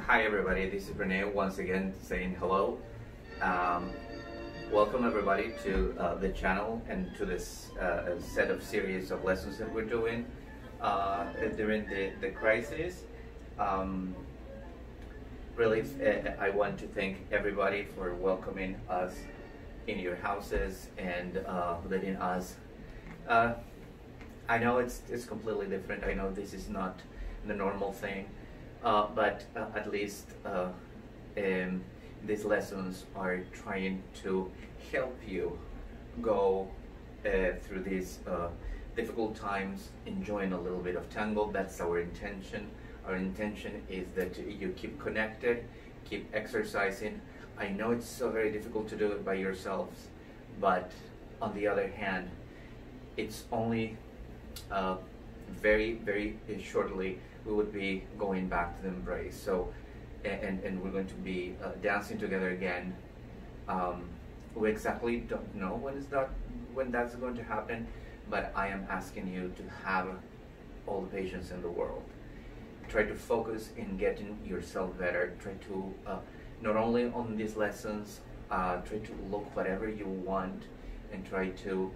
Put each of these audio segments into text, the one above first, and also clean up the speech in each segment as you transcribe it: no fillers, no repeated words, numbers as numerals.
Hi everybody, this is Renee once again saying hello. Um, Welcome everybody to the channel and to this set of series of lessons that we're doing during the crisis. Um, really, I want to thank everybody for welcoming us in your houses and letting us. I know it's completely different. I know this is not the normal thing. But at least these lessons are trying to help you go through these difficult times, enjoying a little bit of tango. That's our intention. Our intention is that you keep connected, keep exercising. I know it's so very difficult to do it by yourselves, but on the other hand, it's only very shortly we would be going back to the embrace. So, and we're going to be dancing together again. We exactly don't know when that's going to happen, but I am asking you to have all the patience in the world. Try to focus in getting yourself better. Try to not only on these lessons, try to look whatever you want, and try to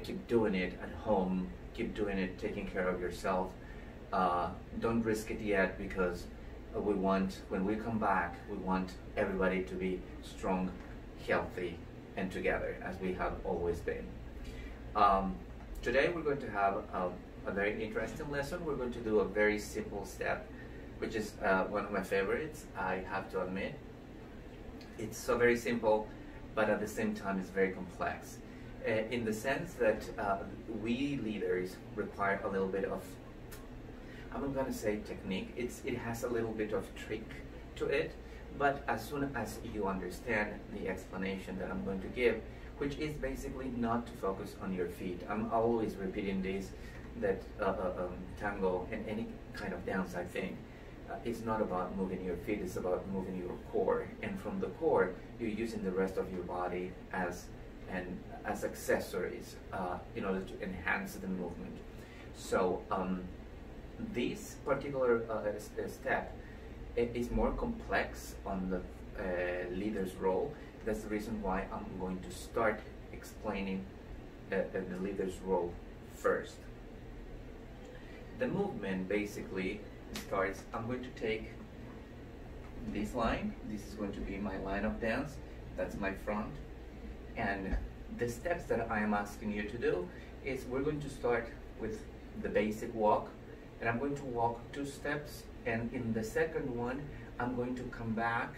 keep doing it at home. Keep doing it, taking care of yourself. Don't risk it yet, because we want, when we come back, we want everybody to be strong, healthy, and together, as we have always been. Today we're going to have a very interesting lesson. We're going to do a very simple step, which is one of my favorites, I have to admit. It's so very simple, but at the same time it's very complex. In the sense that we leaders require a little bit of, I'm not going to say technique, it has a little bit of trick to it, but as soon as you understand the explanation that I'm going to give, which is basically not to focus on your feet. I'm always repeating this, that tango and any kind of dance, I think, it's not about moving your feet, it's about moving your core, and from the core, you're using the rest of your body as accessories in order to enhance the movement. So this particular step is more complex on the leader's role. That's the reason why I'm going to start explaining the leader's role first. The movement basically starts, I'm going to take this line, this is going to be my line of dance, that's my front. And the steps that I am asking you to do is, we're going to start with the basic walk, and I'm going to walk 2 steps, and in the second one I'm going to come back,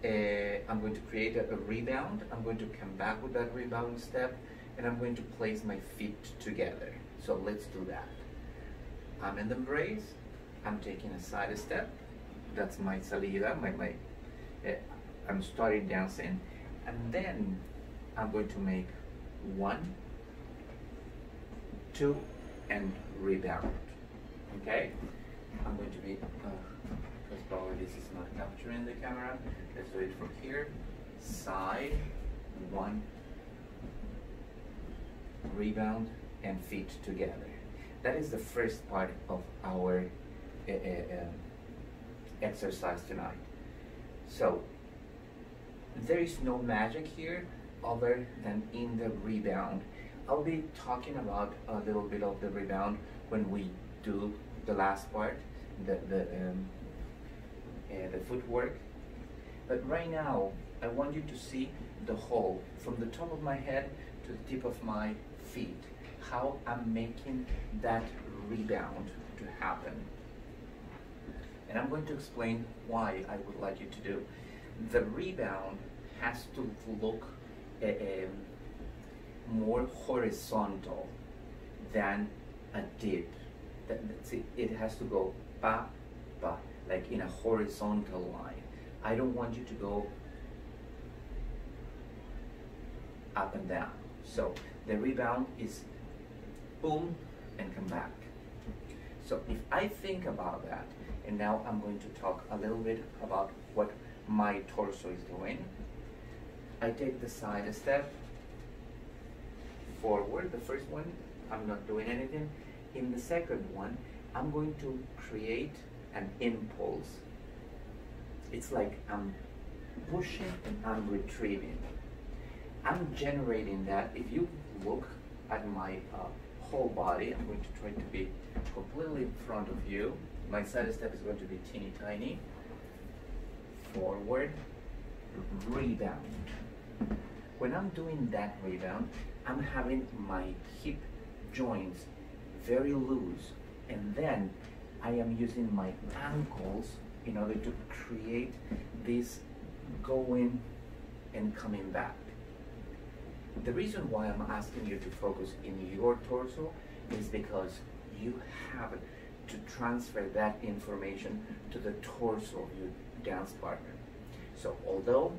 I'm going to create a rebound, I'm going to come back with that rebound step, and I'm going to place my feet together. So let's do that. I'm in the embrace, I'm taking a side step, that's my salida, I'm starting dancing. And then I'm going to make 1, 2, and rebound. Okay? I'm going to be, because probably this is not capturing the camera. Let's do it from here. Side, 1, rebound, and feet together. That is the first part of our exercise tonight. So, there is no magic here other than in the rebound. I'll be talking about a little bit of the rebound when we do the last part, the footwork. But right now, I want you to see the whole, from the top of my head to the tip of my feet, how I'm making that rebound to happen. And I'm going to explain why I would like you to do. The rebound has to look more horizontal than a dip. That's it. It has to go pa, pa, like in a horizontal line. I don't want you to go up and down. So the rebound is boom and come back. So if I think about that, and now I'm going to talk a little bit about what my torso is doing. I take the side step forward, the first one, I'm not doing anything. In the second one, I'm going to create an impulse It's like I'm pushing and I'm retrieving. I'm generating that. If you look at my whole body, I'm going to try to be completely in front of you. My side step is going to be teeny tiny. Forward, rebound. When I'm doing that rebound, I'm having my hip joints very loose, and then I am using my ankles in order to create this going and coming back. The reason why I'm asking you to focus in your torso is because you have to transfer that information to the torso of your dance partner. So although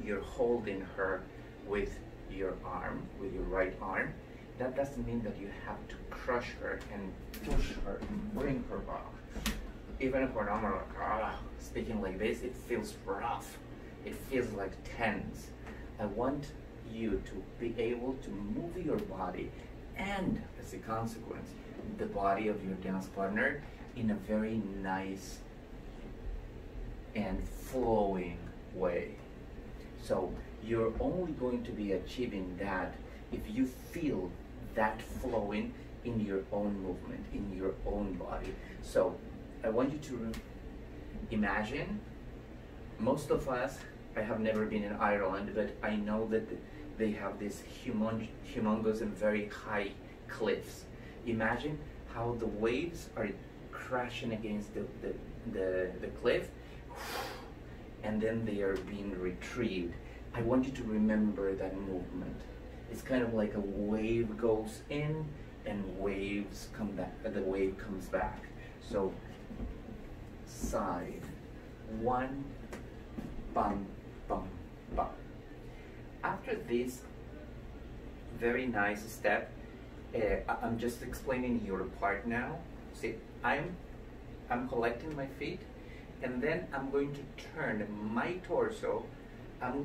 you're holding her with your arm, with your right arm, that doesn't mean that you have to crush her and push her and bring her back. Even if when I'm like, speaking like this, it feels rough. It feels like tense. I want you to be able to move your body and, as a consequence, the body of your dance partner in a very nice and flowing way. So you're only going to be achieving that if you feel that flowing in your own movement, in your own body. So I want you to imagine, most of us, I have never been in Ireland, but I know that they have these humongous and very high cliffs. Imagine how the waves are crashing against the cliff, and then they are being retrieved. I want you to remember that movement. It's kind of like a wave goes in and waves come back, the wave comes back. So side, one, bum, bum, bum. After this very nice step, I'm just explaining your part now. See, I'm collecting my feet, and then I'm going to turn my torso. I'm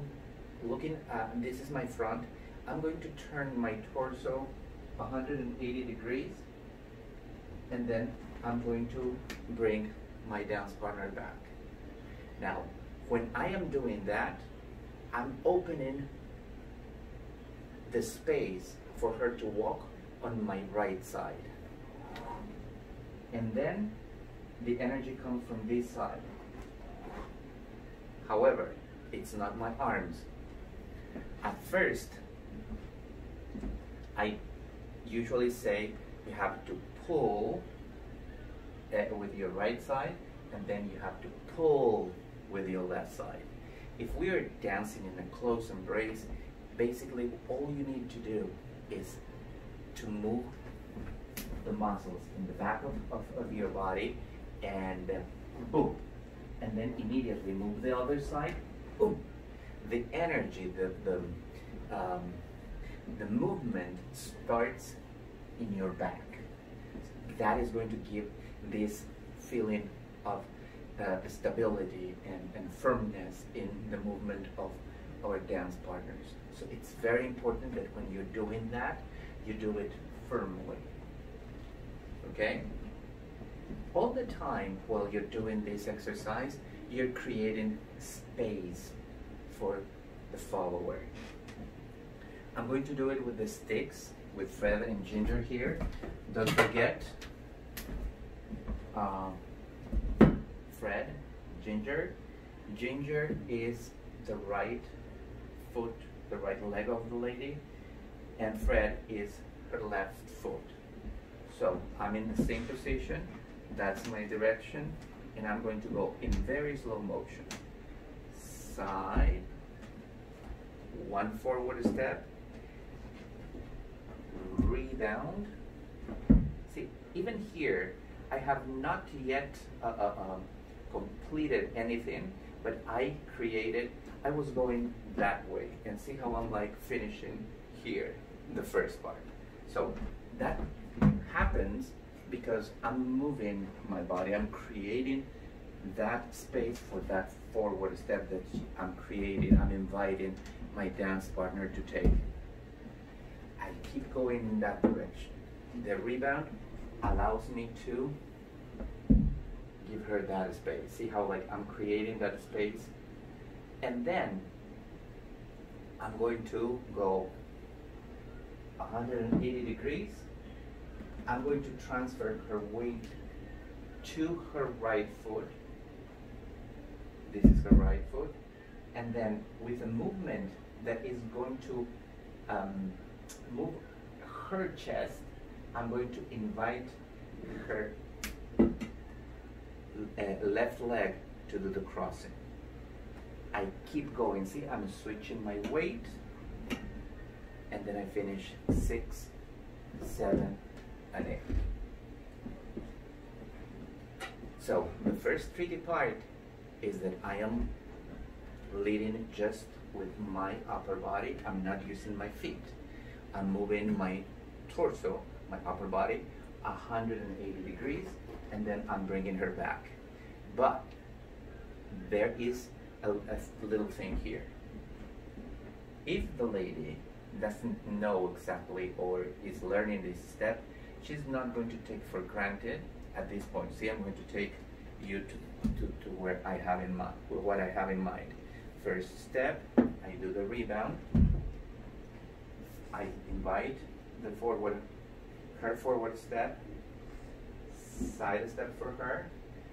looking at, this is my front. I'm going to turn my torso 180 degrees, and then I'm going to bring my dance partner back. Now, when I am doing that, I'm opening the space for her to walk on my right side. And then the energy comes from this side. However, it's not my arms. At first, I usually say you have to pull with your right side, and then you have to pull with your left side. If we are dancing in a close embrace, basically all you need to do is to move the muscles in the back of your body, and boom, and then immediately move the other side, boom. The energy, the movement starts in your back. That is going to give this feeling of stability and firmness in the movement of our dance partners. So it's very important that when you're doing that, you do it firmly. Okay? All the time while you're doing this exercise, you're creating space for the follower. I'm going to do it with the sticks, with Fred and Ginger here. Don't forget, Fred, Ginger. Ginger is the right foot, the right leg of the lady, and Fred is her left foot. So I'm in the same position, that's my direction, and I'm going to go in very slow motion. Side, one forward step, rebound. See, even here, I have not yet completed anything, but I was going that way, and see how I'm like finishing here, the first part. So that happens because I'm moving my body, I'm creating that space for that forward step that I'm creating, I'm inviting my dance partner to take. I keep going in that direction. The rebound allows me to give her that space. See how like I'm creating that space? And then I'm going to go 180 degrees. I'm going to transfer her weight to her right foot. This is her right foot. And then with a movement that is going to move her chest, I'm going to invite her left leg to do the crossing. I keep going. See, I'm switching my weight, and then I finish 6, 7, and 8. So the first tricky part is that I am leading just with my upper body. I'm not using my feet. I'm moving my torso, my upper body, 180 degrees, and then I'm bringing her back. But there is a little thing here. If the lady doesn't know exactly or is learning this step, she's not going to take for granted at this point. See, I'm going to take you to where I have in mind, what I have in mind. First step, I do the rebound. I invite the her forward step, side step for her.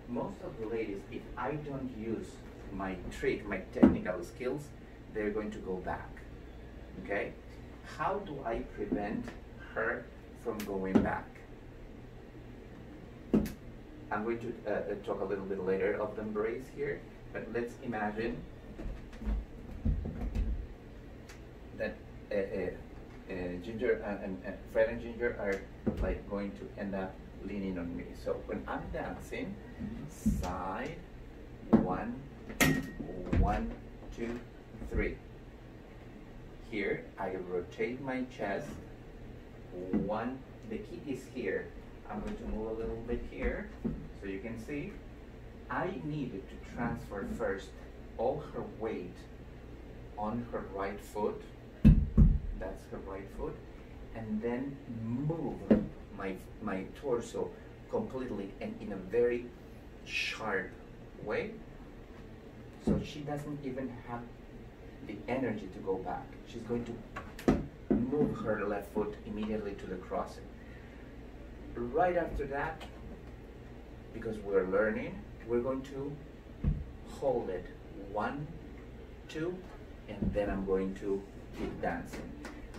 Most of the ladies, if I don't use my trick, my technical skills, they're going to go back. Okay? How do I prevent her from going back? I'm going to talk a little bit later of the embrace here, but let's imagine that Ginger and Fred and Ginger are like going to end up leaning on me. So when I'm dancing, side, 1, 1, 2, 3. Here, I rotate my chest. 1, the key is here. I'm going to move a little bit here so you can see. I needed to transfer first all her weight on her right foot. That's her right foot. And then move my torso completely and in a very sharp way. So she doesn't even have the energy to go back. She's going to move her left foot immediately to the crossing. Right after that, because we're learning, we're going to hold it 1, 2, and then I'm going to keep dancing.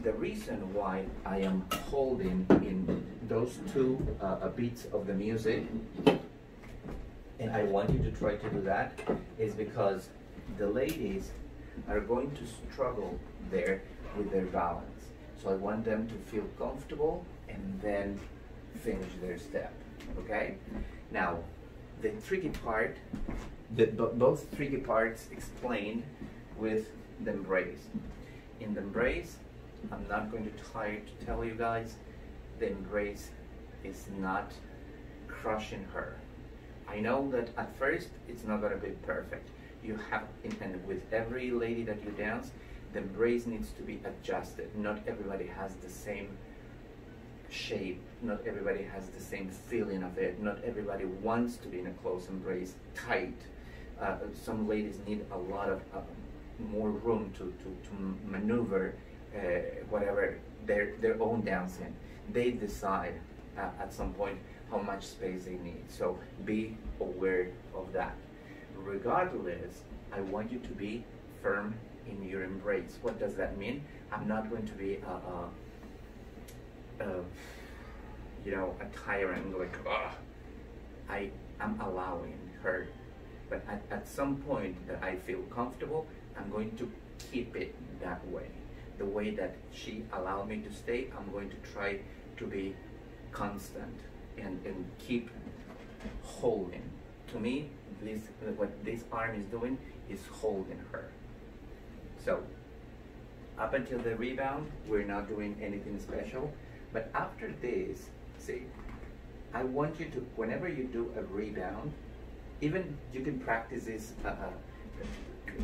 The reason why I am holding in those 2 beats of the music, and I want you to try to do that, is because the ladies are going to struggle there with their balance. So I want them to feel comfortable and then finish their step, okay? Now, the tricky part, both tricky parts explained with the embrace. In the embrace, I'm not going to try to tell you guys, the embrace is not crushing her. I know that at first it's not going to be perfect. You have, and with every lady that you dance, the embrace needs to be adjusted. Not everybody has the same shape, not everybody has the same feeling of it, not everybody wants to be in a close embrace, tight. Some ladies need a lot of more room to maneuver whatever their own dancing. They decide at some point how much space they need, so be aware of that. Regardless, I want you to be firm in your embrace. What does that mean? I'm not going to be you know, a tyrant, like, I'm allowing her, but at some point that I feel comfortable, I'm going to keep it that way. The way that she allowed me to stay, I'm going to try to be constant and keep holding. To me, what this arm is doing is holding her. So, up until the rebound, we're not doing anything special. But after this, see, I want you to, whenever you do a rebound, even you can practice this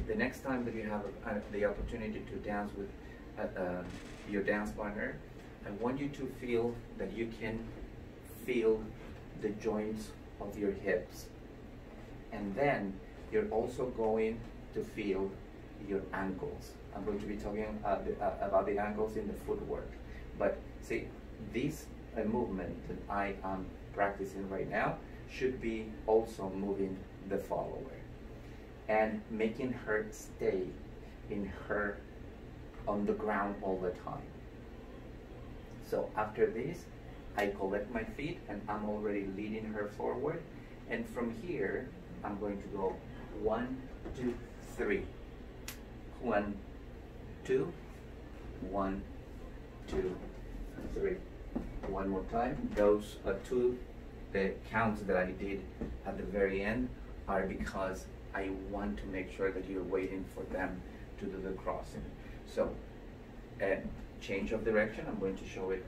the next time that you have the opportunity to dance with your dance partner. I want you to feel that you can feel the joints of your hips. And then you're also going to feel your ankles. I'm going to be talking about the ankles in the footwork. But see, this movement that I am practicing right now should be also moving the follower and making her stay in her on the ground all the time. So after this, I collect my feet and I'm already leading her forward. And from here, I'm going to go 1, 2, 3. 1, 2, 1, 2, 3. One more time. Those two counts that I did at the very end are because I want to make sure that you're waiting for them to do the crossing. So, change of direction. I'm going to show it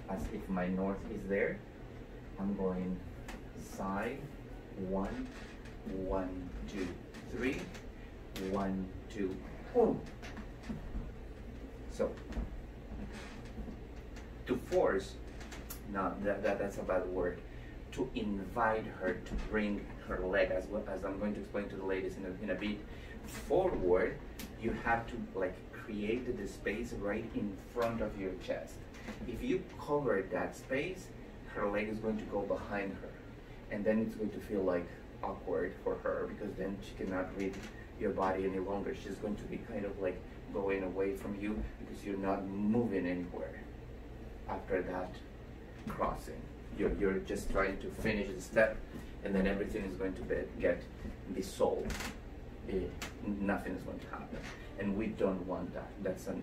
as if my north is there. I'm going side, 1, 1, 2, 3, 1, 2, boom. So, to force, no, that's a bad word, to invite her to bring her leg, as I'm going to explain to the ladies in a bit, forward, you have to like create the space right in front of your chest. If you cover that space, her leg is going to go behind her. And then it's going to feel like awkward for her because then she cannot read your body any longer. She's going to be kind of like going away from you because you're not moving anywhere after that crossing. You're just trying to finish the step and then everything is going to get dissolved. Nothing is going to happen. And we don't want that. That's a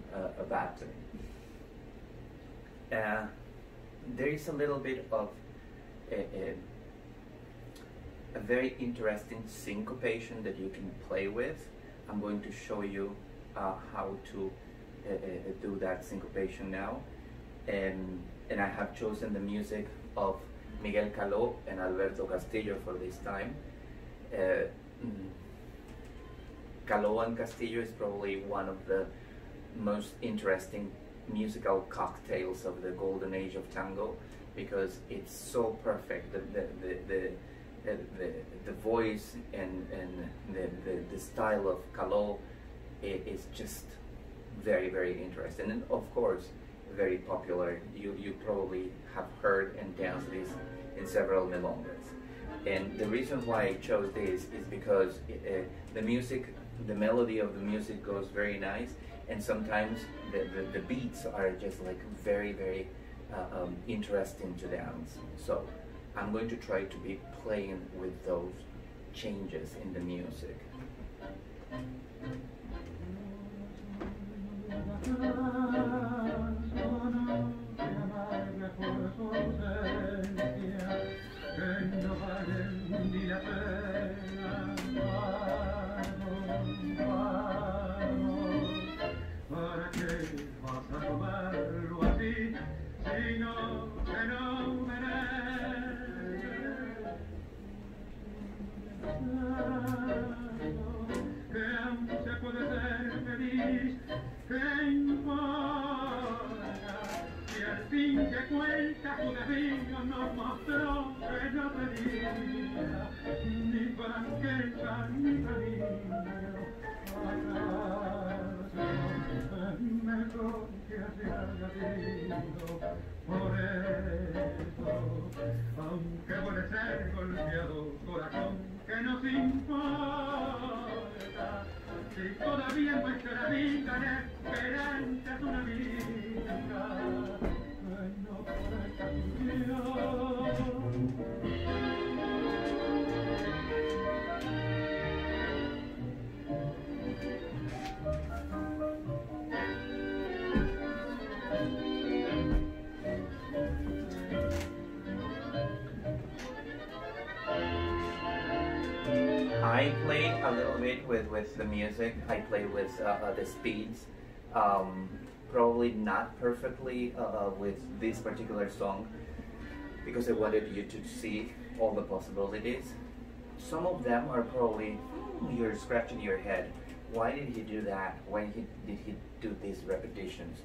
bad thing. There is a little bit of a very interesting syncopation that you can play with. I'm going to show you how to do that syncopation now. And I have chosen the music of Miguel Caló and Alberto Castillo for this time. Caló and Castillo is probably one of the most interesting musical cocktails of the golden age of tango because it's so perfect. The voice and the style of Caló is just very, very interesting, and of course very popular. You probably have heard and danced this in several milongas. And the reason why I chose this is because the music, the melody of the music goes very nice, and sometimes the beats are just like very, very interesting to dance. So I'm going to try to be playing with those changes in the music. Por eso, aunque puede ser golpeado, corazón, que nos importa, si todavía en nuestra vida la esperanza es una vida que no puede cambiar. I played a little bit with the music. I played with the speeds. Probably not perfectly with this particular song because I wanted you to see all the possibilities. Some of them are probably, you're scratching your head. Why did he do that? Why did he do these repetitions?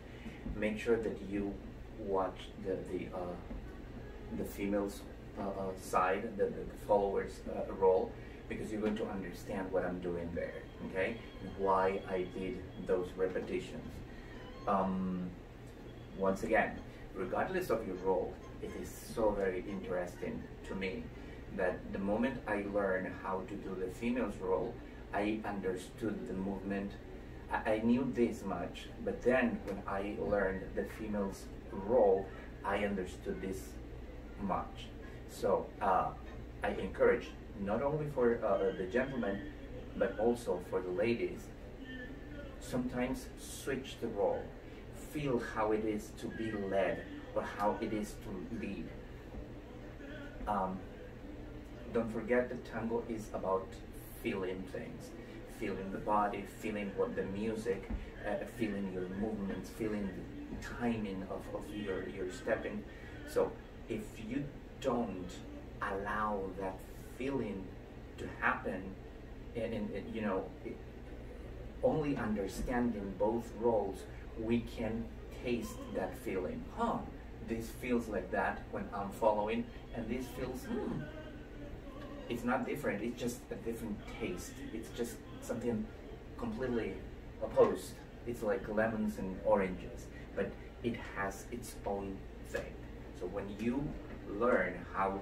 Make sure that you watch the female's side, the followers role, because you're going to understand what I'm doing there, okay? And why I did those repetitions. Once again, regardless of your role, it is so very interesting to me that the moment I learned how to do the female's role, I understood the movement. I knew this much, but then when I learned the female's role, I understood this much. So I encourage, not only for the gentlemen, but also for the ladies, sometimes switch the role. Feel how it is to be led or how it is to lead. Don't forget that tango is about feeling things, feeling the body, feeling what the music, feeling your movements, feeling the timing of your stepping. So if you don't allow that feeling to happen, and you know, only understanding both roles, we can taste that feeling. This feels like that when I'm following, and this feels, it's not different, it's just a different taste. It's just something completely opposed. It's like lemons and oranges, but it has its own thing. So when you learn how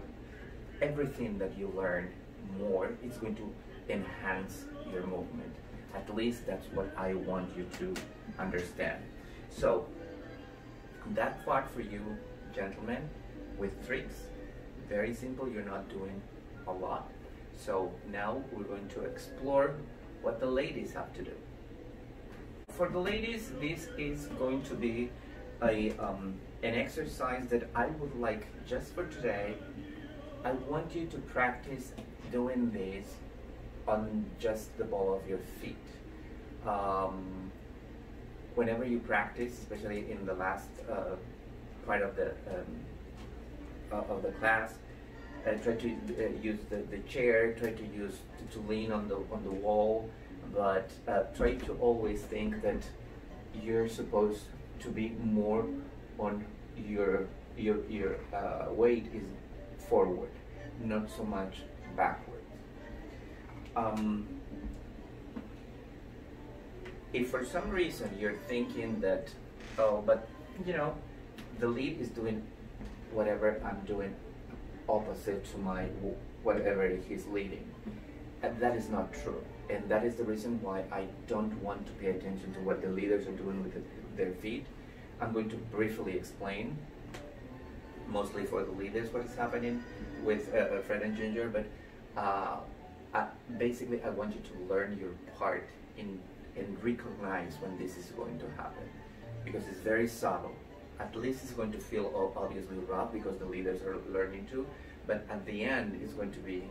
everything that you learn more, it's going to enhance your movement. At least that's what I want you to understand. So that part for you, gentlemen, with tricks, very simple, you're not doing a lot. So now we're going to explore what the ladies have to do. For the ladies, this is going to be an exercise that I would like, just for today, I want you to practice doing this on just the ball of your feet. Whenever you practice, especially in the last part of the class, try to use the chair, try to use to lean on the wall, but try to always think that you're supposed to be more on your weight is forward, not so much backward. If for some reason you're thinking that, oh, but you know, the lead is doing whatever I'm doing opposite to my whatever he's leading, and that is not true. And that is the reason why I don't want to pay attention to what the leaders are doing with their feet. I'm going to briefly explain, mostly for the leaders, what is happening with Fred and Ginger, but basically I want you to learn your part and recognize when this is going to happen, because it's very subtle. At least it's going to feel obviously rough because the leaders are learning to, but at the end it's going to be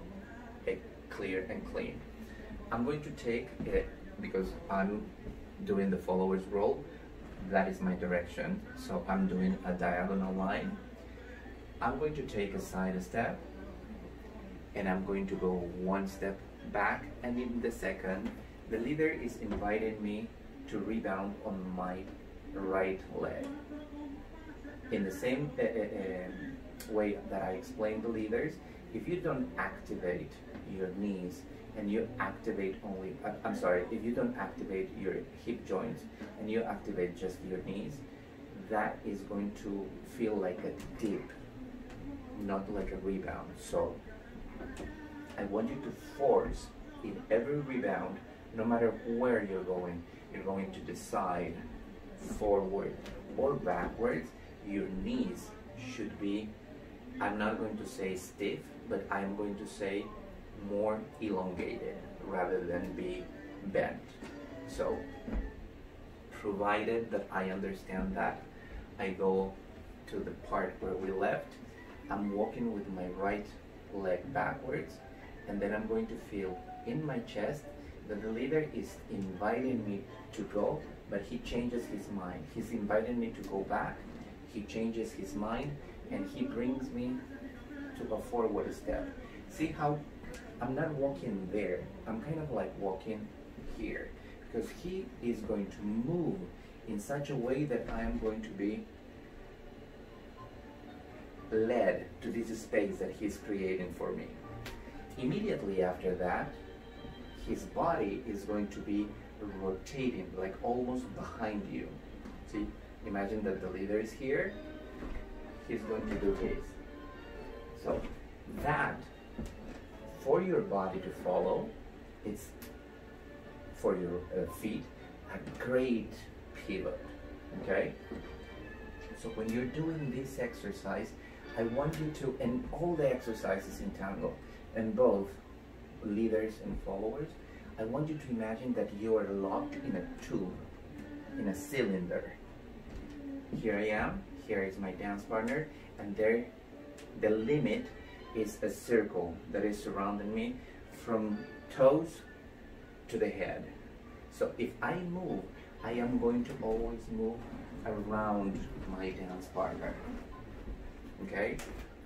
clear and clean. I'm going to take it, because I'm doing the follower's role, that is my direction, so I'm doing a diagonal line. I'm going to take a side step, and I'm going to go one step back, and in the second, the leader is inviting me to rebound on my right leg. In the same way that I explained the leaders, if you don't activate your knees and you activate only, if you don't activate your hip joints and you activate just your knees, that is going to feel like a dip, not like a rebound. So I want you to force in every rebound, no matter where you're going to decide forward or backwards. Your knees should be, I'm not going to say stiff, but I'm going to say more elongated rather than be bent. So provided that I understand that, I go to the part where we left. I'm walking with my right leg backwards, and then I'm going to feel in my chest that the leader is inviting me to go, but he changes his mind. He's inviting me to go back. He changes his mind, and he brings me to a forward step. See how I'm not walking there. I'm kind of like walking here, because he is going to move in such a way that I am going to be led to this space that he's creating for me. Immediately after that, his body is going to be rotating, like almost behind you. See, imagine that the leader is here, he's going to do this. So that, for your body to follow, it's for your feet, a great pivot, okay? So when you're doing this exercise, I want you to, and all the exercises in tango, and both leaders and followers, I want you to imagine that you are locked in a tube, in a cylinder. Here I am, here is my dance partner, and there, the limit is a circle that is surrounding me from toes to the head. So if I move, I am going to always move around my dance partner. Okay?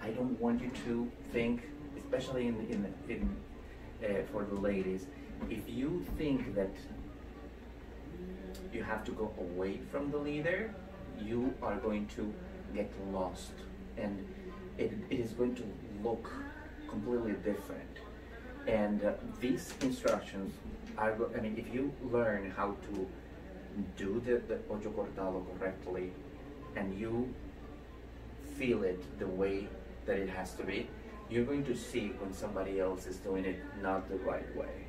I don't want you to think, especially for the ladies, if you think that you have to go away from the leader, you are going to get lost, and it is going to look completely different. And these instructions are, I mean, if you learn how to do the ocho cortado correctly, and you feel it the way that it has to be, you're going to see when somebody else is doing it not the right way.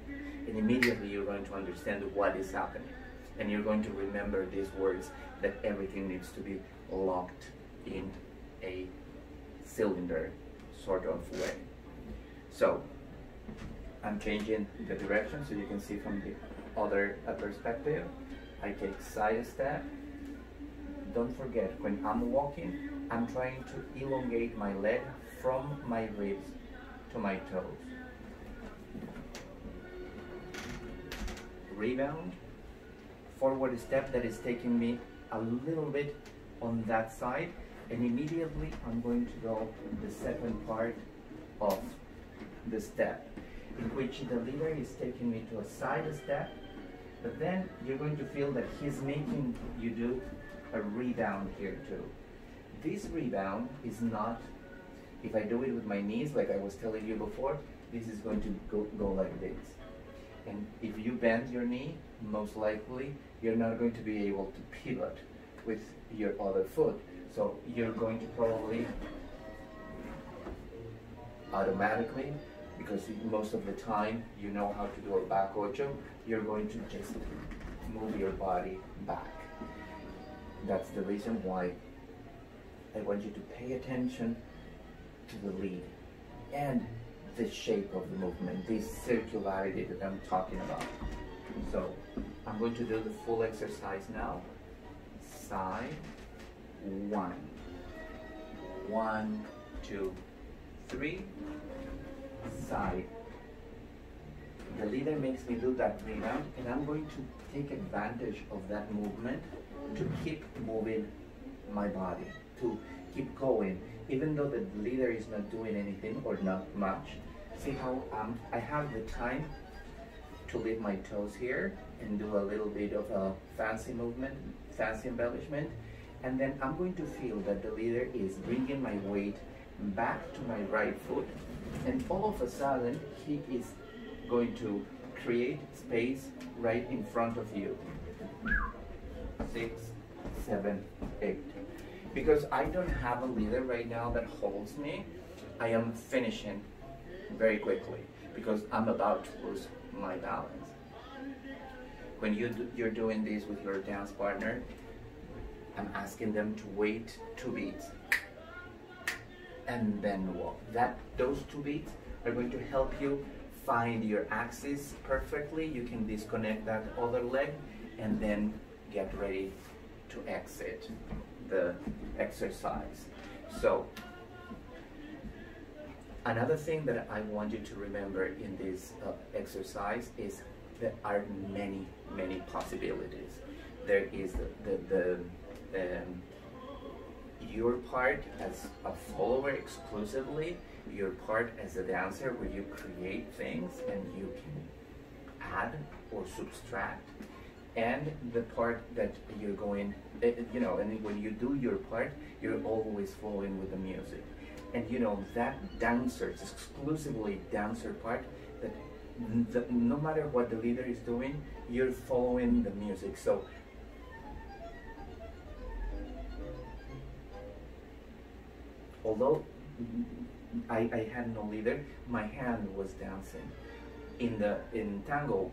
And immediately you're going to understand what is happening. And you're going to remember these words, that everything needs to be locked in a cylinder sort of way. So I'm changing the direction so you can see from the other perspective. I take side step. Don't forget, when I'm walking, I'm trying to elongate my leg from my ribs to my toes. Rebound, forward step that is taking me a little bit on that side, and immediately I'm going to go the second part of the step, in which the leader is taking me to a side step, but then you're going to feel that he's making you do a rebound here too. This rebound is not, if I do it with my knees, like I was telling you before, this is going to go like this. And if you bend your knee, most likely you're not going to be able to pivot with your other foot. So you're going to probably automatically, because most of the time you know how to do a back ocho, you're going to just move your body back. That's the reason why I want you to pay attention to the lead and the shape of the movement, this circularity that I'm talking about. So I'm going to do the full exercise now. Side, 1, 1, 2, 3, side. The leader makes me do that rebound, and I'm going to take advantage of that movement to keep moving my body, to keep going, even though the leader is not doing anything or not much. See how I have the time to leave my toes here and do a little bit of a fancy movement, fancy embellishment, and then I'm going to feel that the leader is bringing my weight back to my right foot, and all of a sudden he is going to create space right in front of you. 6, 7, 8. Because I don't have a leader right now that holds me, I am finishing very quickly because I'm about to lose my balance. When you're doing this with your dance partner, I'm asking them to wait 2 beats and then walk. Those 2 beats are going to help you find your axis perfectly. You can disconnect that other leg and then get ready to exit the exercise. So another thing that I want you to remember in this exercise is there are many possibilities. There is your part as a follower exclusively, your part as a dancer where you create things and you can add or subtract, and the part that you're going, you know, and when you do your part, you're always flowing with the music. And you know, that dancer, exclusively dancer part, that no matter what the leader is doing, you're following the music. So although I had no leader, my hand was dancing. In tango,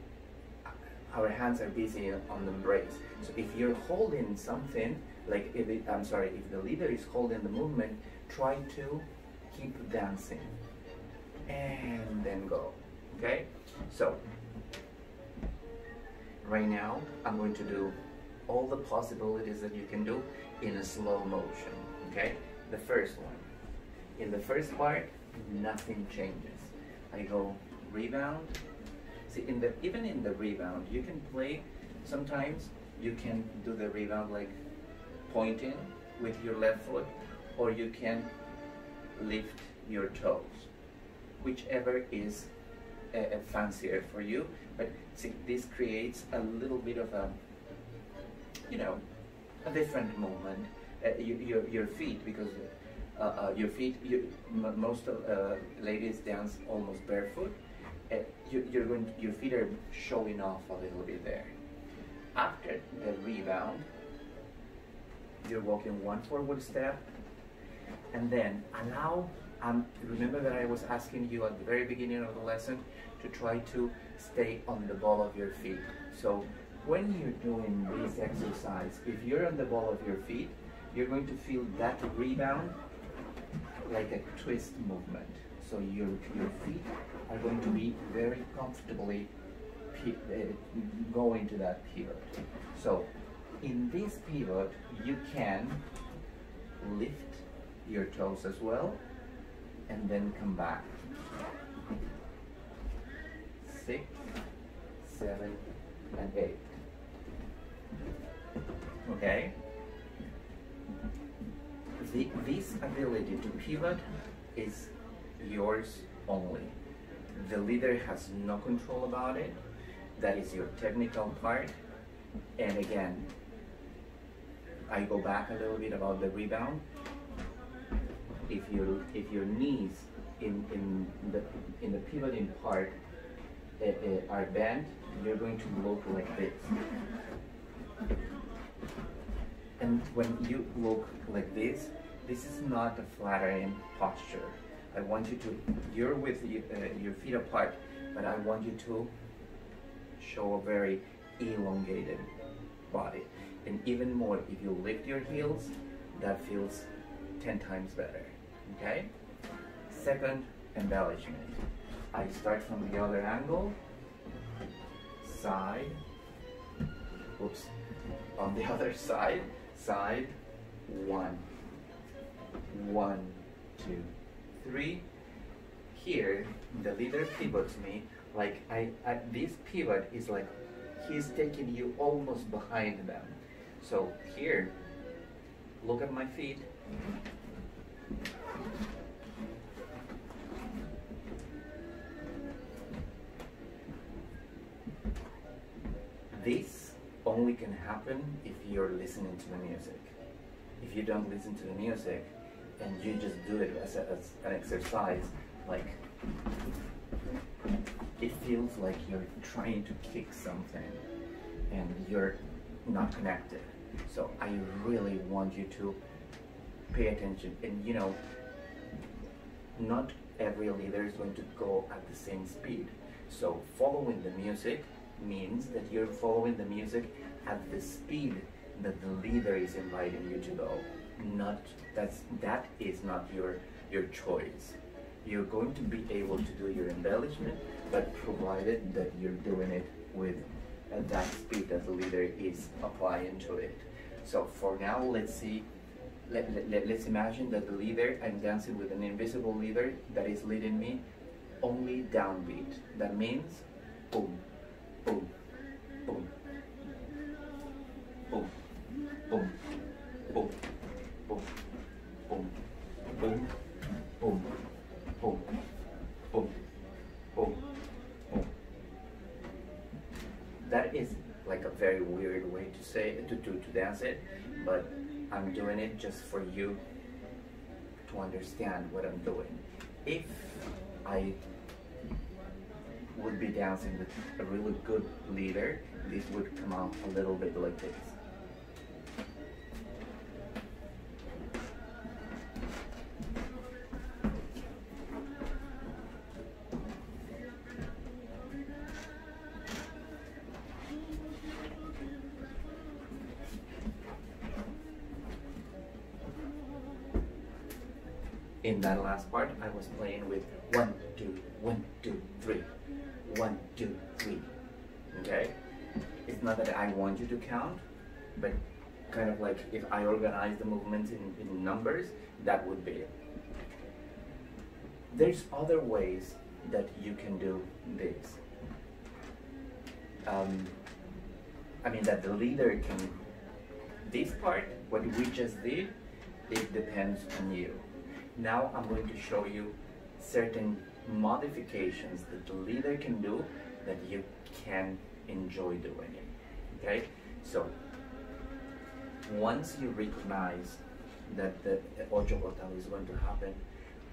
our hands are busy on the embrace. So if you're holding something, like if the leader is holding the movement, try to keep dancing and then go. Okay? So right now I'm going to do all the possibilities that you can do in a slow motion. Okay? The first one. In the first part, nothing changes. I go rebound. See, even in the rebound, you can play. Sometimes you can do the rebound like pointing with your left foot, or you can lift your toes, whichever is fancier for you. But see, this creates a little bit of a, a different movement. Your feet, because your feet, most ladies dance almost barefoot. Your feet are showing off a little bit there. After the rebound, you're walking one forward step, and then allow. Remember that I was asking you at the very beginning of the lesson to try to stay on the ball of your feet. So when you're doing this exercise, if you're on the ball of your feet, you're going to feel that rebound like a twist movement. So your feet are going to be very comfortably going to that pivot. So in this pivot, you can lift your toes as well, and then come back. 6, 7, and 8. Okay? This ability to pivot is yours only. The leader has no control about it. That is your technical part. And again, I go back a little bit about the rebound. If your knees in the pivoting part are bent, you're going to look like this. And when you look like this is not a flattering posture. I want you to, you're with your feet apart, but I want you to show a very elongated body. And even more, if you lift your heels, that feels 10 times better. Okay? Second, embellishment. I start from the other angle, side, oops, on the other side, 1, 1, 2, 3. Here, the leader pivots me, like this pivot is like he's taking you almost behind them. So here, look at my feet. This only can happen if you're listening to the music. If you don't listen to the music and you just do it as an exercise, like it feels like you're trying to kick something and you're not connected. So I really want you to pay attention. And not every leader is going to go at the same speed. So following the music means that you're following the music at the speed that the leader is inviting you to go. That is not your choice. You're going to be able to do your embellishment, but provided that you're doing it with that speed that the leader is applying to it. So for now, let's see. Let's imagine that the leader, I'm dancing with an invisible leader that is leading me only downbeat. That means boom, boom, boom, boom, boom, boom, boom, boom, boom, boom, boom, boom, boom, boom. That is like a very weird way to say to dance it, but I'm doing it just for you to understand what I'm doing. If I would be dancing with a really good leader, this would come out a little bit like this. In that last part, I was playing with 1, 2, 1, 2, 3, 1, 2, 3. Okay? It's not that I want you to count, but kind of like if I organize the movements in numbers, that would be it. There's other ways that you can do this. I mean that the leader can, this part, what we just did, it depends on you. Now I'm going to show you certain modifications that the leader can do that you can enjoy doing it. Okay? So once you recognize that the ocho cortado is going to happen,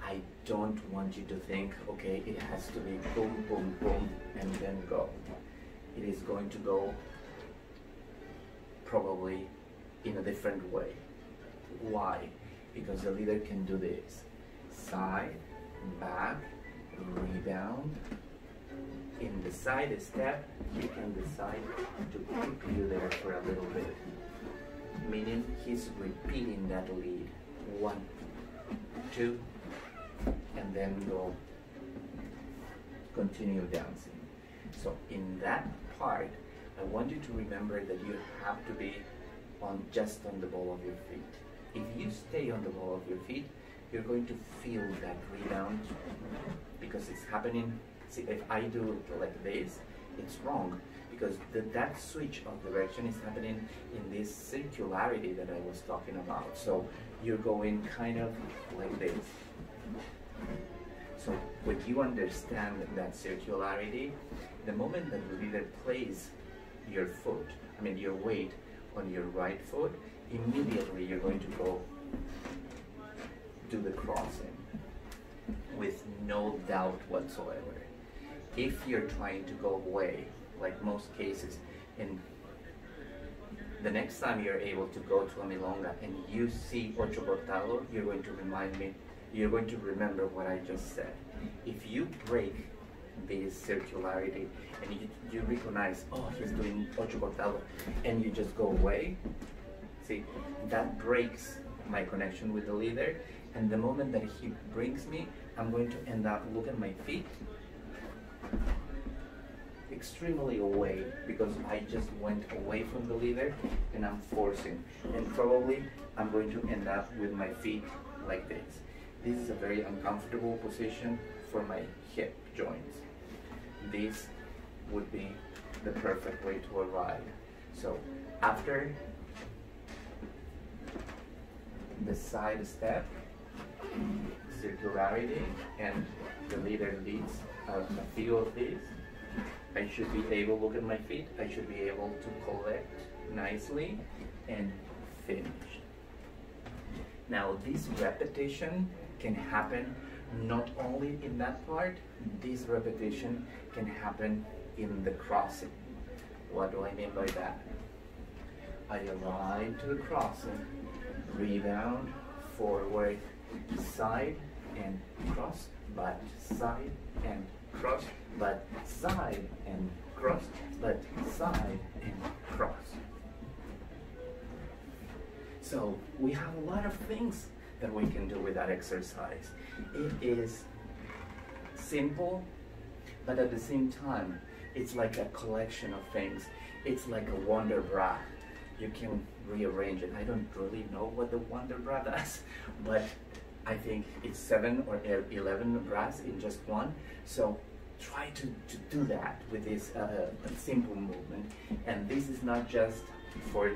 I don't want you to think, okay, it has to be boom, boom, boom, and then go. It is going to go probably in a different way. Why? Because the leader can do this. Side, back, rebound. In the side step, you can decide to keep you there for a little bit. Meaning he's repeating that lead. 1, 2, and then go continue dancing. So in that part, I want you to remember that you have to be just on the ball of your feet. If you stay on the ball of your feet, you're going to feel that rebound because it's happening. See, if I do it like this, it's wrong because that switch of direction is happening in this circularity that I was talking about. So you're going kind of like this. So when you understand that circularity, the moment that the leader plays your foot, I mean your weight on your right foot, immediately you're going to go do the crossing with no doubt whatsoever. If you're trying to go away, like most cases, and the next time you're able to go to a milonga and you see ocho cortado, you're going to remind me, you're going to remember what I just said. If you break this circularity and you recognize, oh, he's doing ocho cortado, and you just go away, see, that breaks my connection with the leader, and the moment that he brings me, I'm going to end up look at my feet extremely away because I just went away from the leader and I'm forcing, and probably I'm going to end up with my feet like this. This is a very uncomfortable position for my hip joints. This would be the perfect way to arrive. So after the side step, circularity, and the leader leads a few of these, I should be able, look at my feet, I should be able to collect nicely and finish. Now this repetition can happen not only in that part, this repetition can happen in the crossing. What do I mean by that? I arrive to the crossing, rebound, forward, side, and cross, but side, and cross, but side, and cross, but side, and cross. So we have a lot of things that we can do with that exercise. It is simple, but at the same time, it's like a collection of things. It's like a wonder bra. You can rearrange it. I don't really know what the wonder bra does, but I think it's 7 or 11 bras in just one. So try to do that with this simple movement. And this is not just for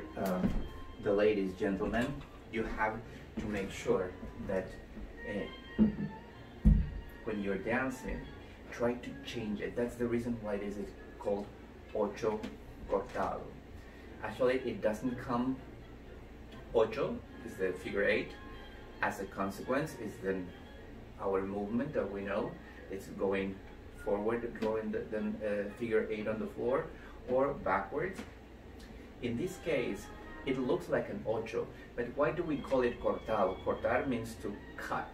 the ladies, gentlemen. You have to make sure that when you're dancing, try to change it. That's the reason why this is called ocho cortado. Actually, it doesn't come, ocho is the figure 8. As a consequence, is then our movement that we know. It's going forward, drawing the figure 8 on the floor, or backwards. In this case, it looks like an ocho, but why do we call it cortado? Cortar means to cut.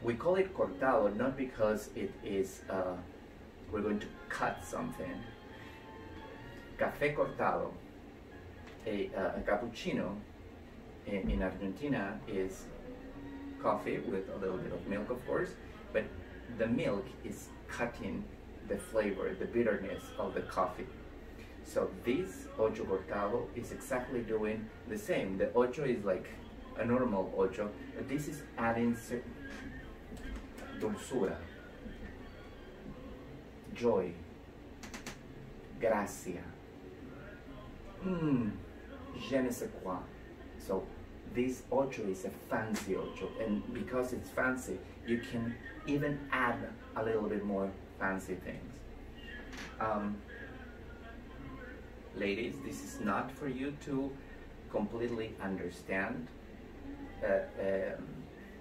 We call it cortado not because it is, we're going to cut something. Café cortado, a cappuccino in Argentina is coffee with a little bit of milk, of course, but the milk is cutting the flavor, the bitterness of the coffee. So this ocho cortado is exactly doing the same. The ocho is like a normal ocho, but this is adding certain dulzura, joy, gracia, je ne sais quoi. So this ocho is a fancy ocho, and because it's fancy, you can even add a little bit more fancy things. Ladies, this is not for you to completely understand,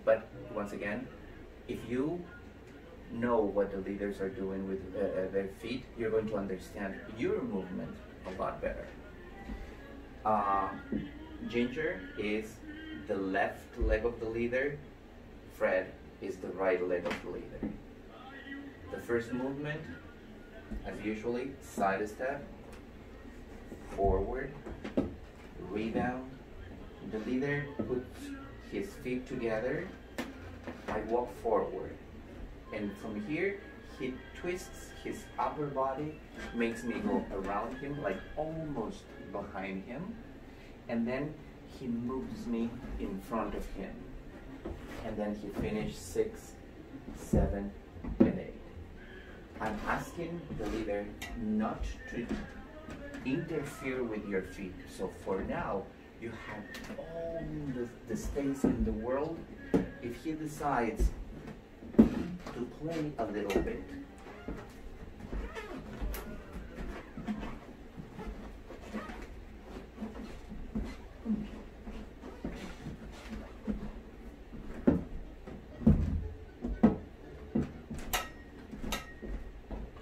but once again, if you know what the leaders are doing with their feet, you're going to understand your movement a lot better. Ginger is the left leg of the leader, Fred is the right leg of the leader. The first movement, as usually, side step, forward, rebound. The leader puts his feet together, I walk forward, and from here he twists his upper body, makes me go around him, like almost behind him, and then he moves me in front of him, and then he finishes 6, 7, and 8. I'm asking the leader not to interfere with your feet. So for now, you have all the space in the world. If he decides to play a little bit,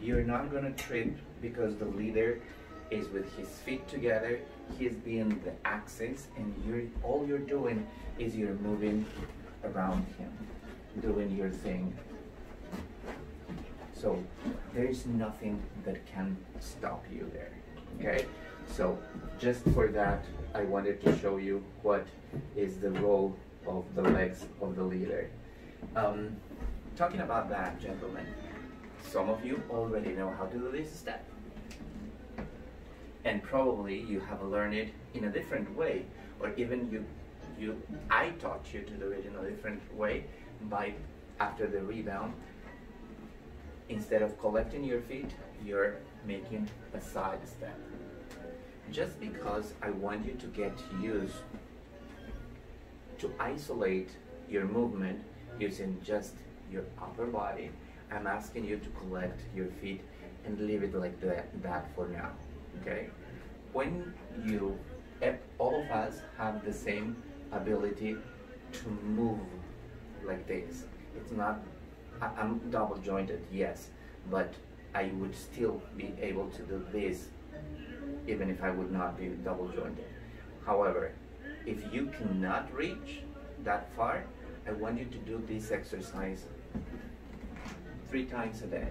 you're not gonna trip because the leader is with his feet together, he's being the axis, and all you're doing is you're moving around him, doing your thing. So there's nothing that can stop you there, okay? So just for that, I wanted to show you what is the role of the legs of the leader. Talking about that, gentlemen, some of you already know how to do this step. And probably you have learned it in a different way, or even I taught you to do it in a different way by after the rebound. Instead of collecting your feet, you're making a side step. Just because I want you to get used to isolate your movement using just your upper body, I'm asking you to collect your feet and leave it like that for now. Okay? When all of us have the same ability to move like this. It's not, I'm double jointed, yes, but I would still be able to do this even if I would not be double jointed. However, if you cannot reach that far, I want you to do this exercise 3 times a day.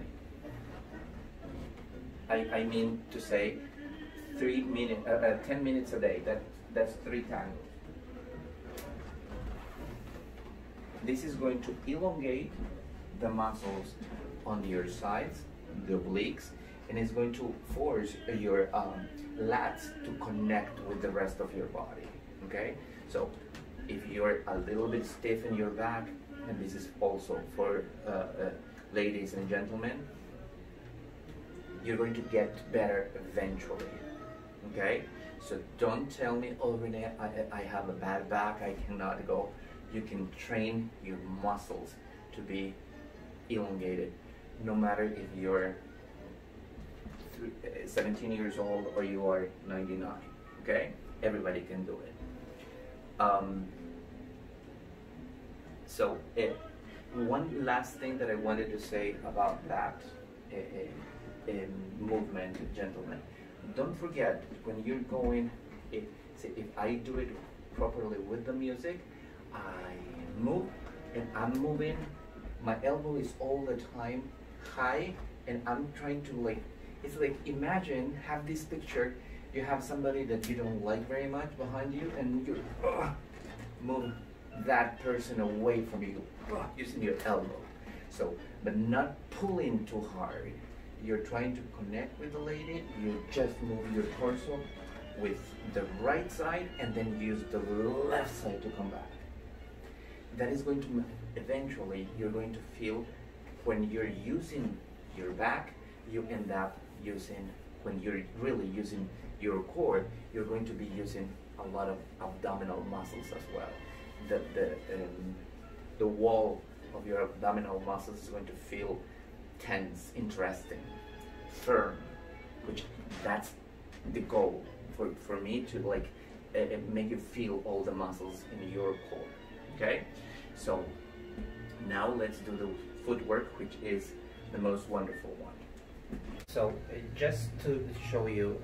I mean to say 10 minutes a day. That's 3 tangos. This is going to elongate the muscles on your sides, the obliques, and it's going to force your lats to connect with the rest of your body. Okay? So if you're a little bit stiff in your back, and this is also for ladies and gentlemen, you're going to get better eventually. Okay? So don't tell me, oh Renee, I have a bad back, I cannot go. You can train your muscles to be elongated, no matter if you're 17 years old or you are 99. Okay? Everybody can do it. one last thing that I wanted to say about that movement, gentlemen. Don't forget when you're going. If I do it properly with the music, I move and I'm moving. My elbow is all the time high, and I'm trying to like. It's like imagine have this picture. You have somebody that you don't like very much behind you, and you move that person away from you using your elbow. So, but not pulling too hard. You're trying to connect with the lady. You just move your torso with the right side, and then use the left side to come back. That is going to eventually you're going to feel when you're using your back, you end up using when you're really using your core, you're going to be using a lot of abdominal muscles as well. The wall of your abdominal muscles is going to feel tense, interesting, firm, which that's the goal for me to like make you feel all the muscles in your core. Okay, so now let's do the footwork, which is the most wonderful one. So just to show you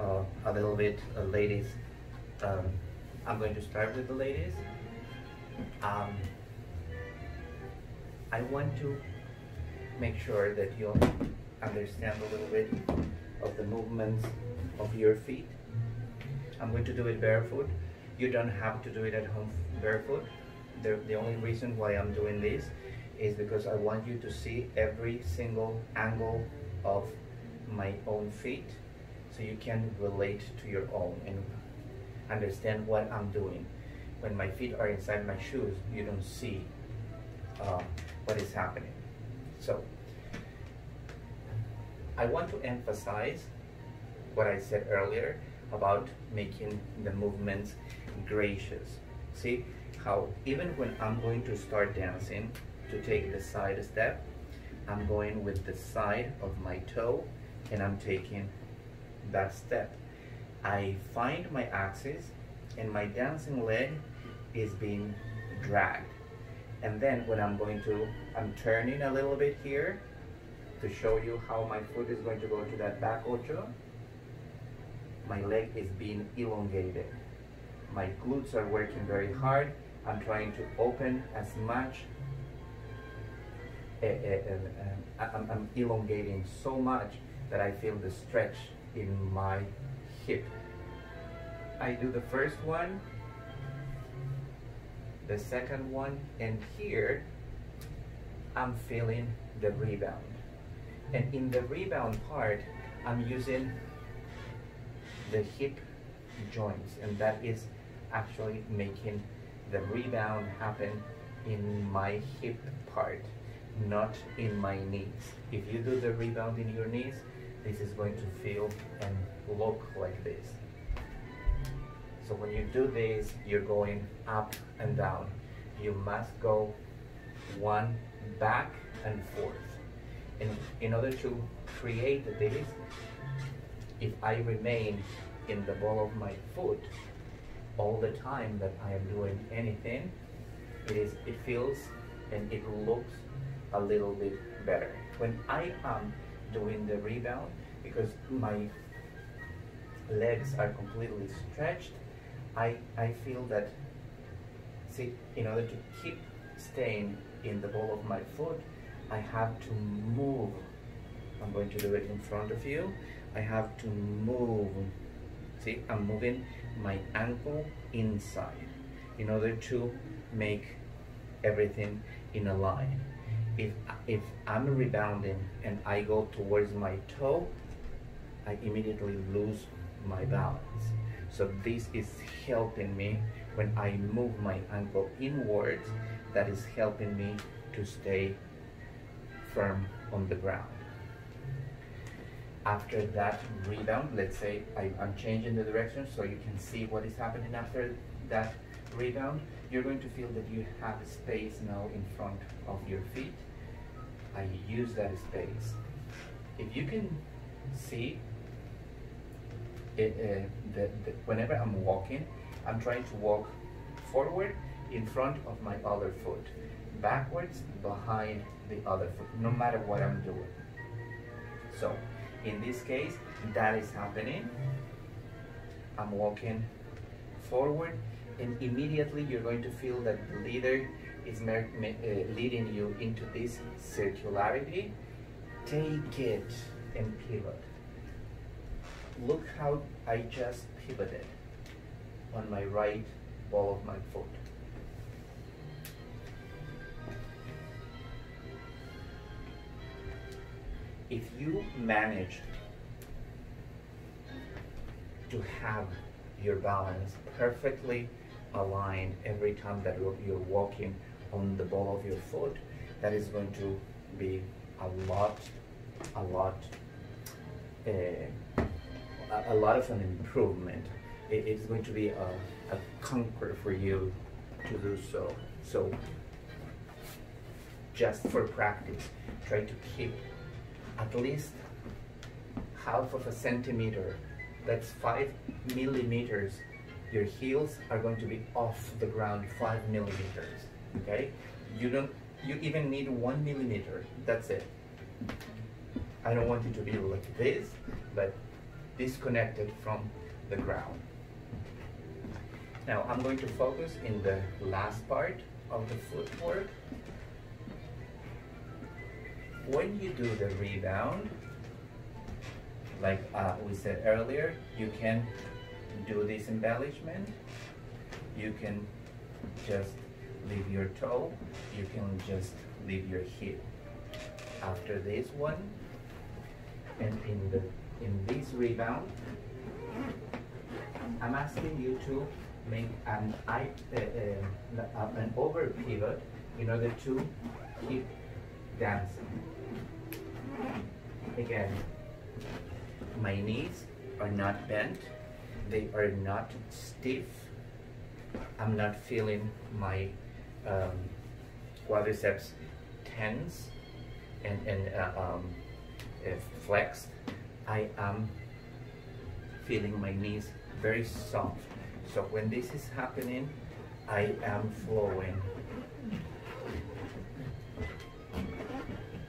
a little bit, ladies, I'm going to start with the ladies. I want to make sure that you understand a little bit of the movements of your feet. I'm going to do it barefoot. You don't have to do it at home barefoot. The only reason why I'm doing this is because I want you to see every single angle of my own feet, so you can relate to your own and understand what I'm doing. When my feet are inside my shoes, you don't see what is happening. So I want to emphasize what I said earlier about making the movements gracious. See how even when I'm going to start dancing, to take the side step, I'm going with the side of my toe and I'm taking that step. I find my axis and my dancing leg is being dragged. And then when I'm turning a little bit here to show you how my foot is going to go to that back ocho. My leg is being elongated. My glutes are working very hard. I'm trying to open as much. I'm elongating so much that I feel the stretch in my hip. I do the first one, the second one, and here I'm feeling the rebound. And in the rebound part, I'm using the hip joints, and that is actually making the rebound happen in my hip part, not in my knees. If you do the rebound in your knees, this is going to feel and look like this. So when you do this, you're going up and down. You must go one back and forth. And in order to create this, if I remain in the ball of my foot all the time that I am doing anything, it feels and it looks a little bit better. When I am doing the rebound, because my legs are completely stretched, I feel that, see, in order to keep staying in the ball of my foot, I have to move. I'm going to do it in front of you. I have to move. See, I'm moving my ankle inside in order to make everything in a line. If I'm rebounding and I go towards my toe, I immediately lose my balance. So this is helping me when I move my ankle inwards. That is helping me to stay firm on the ground. After that rebound, let's say I'm changing the direction so you can see what is happening after that rebound. You're going to feel that you have space now in front of your feet. I use that space. If you can see, whenever I'm walking, I'm trying to walk forward in front of my other foot. backwards behind the other foot, no matter what I'm doing. So in this case, that is happening. I'm walking forward, and immediately you're going to feel that the leader is leading you into this circularity. Take it and pivot. Look how I just pivoted on my right ball of my foot. If you manage to have your balance perfectly aligned every time that you're walking on the ball of your foot, that is going to be a lot of an improvement. It's going to be a conquer for you to do so. So just for practice, try to keep at least half of a centimeter. That's 5 millimeters. Your heels are going to be off the ground 5 millimeters. Okay? You even need 1 millimeter. That's it. I don't want it to be like this, but disconnected from the ground. Now I'm going to focus in the last part of the footwork. When you do the rebound, like we said earlier, you can do this embellishment. You can just leave your toe. You can just leave your heel. After this one, and in this rebound, I'm asking you to make an over pivot in order to keep dancing. Again, my knees are not bent, they are not stiff. I'm not feeling my quadriceps tense and flexed. I am feeling my knees very soft. So when this is happening, I am flowing.